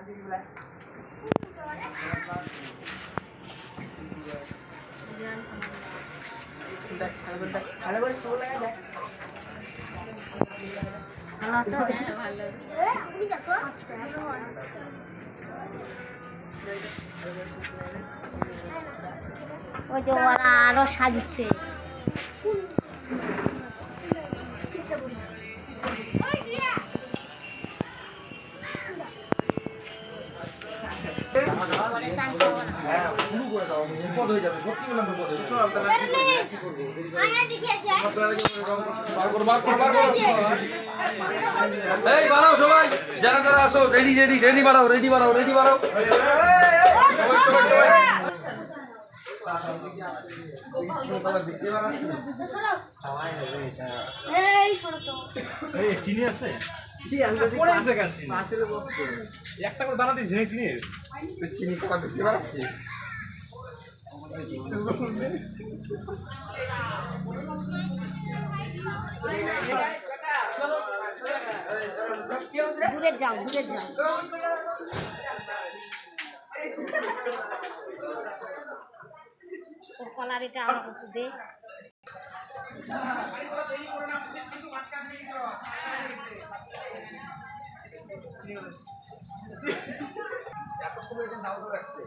ওই যে ওরা আরো সাজিচ্ছে বিপদ হয়ে যাবে, সত্যি বললাম বিপদ হয়ে যাবে। এই বাড়াও সবাই, যারা যারা আসো, রেডি রেডি রেডি বাড়াও, রেডি বাড়াও, রেডি বাড়াও। চিনি আছে? একটা করে দানা দিয়েছি চিনি, চিনি কলা বেশি বাড়াচ্ছি। দূরে যাও দূরে যাও তোর কলার এটা আমার একটু দে এত সময় এটা নাও রাখছে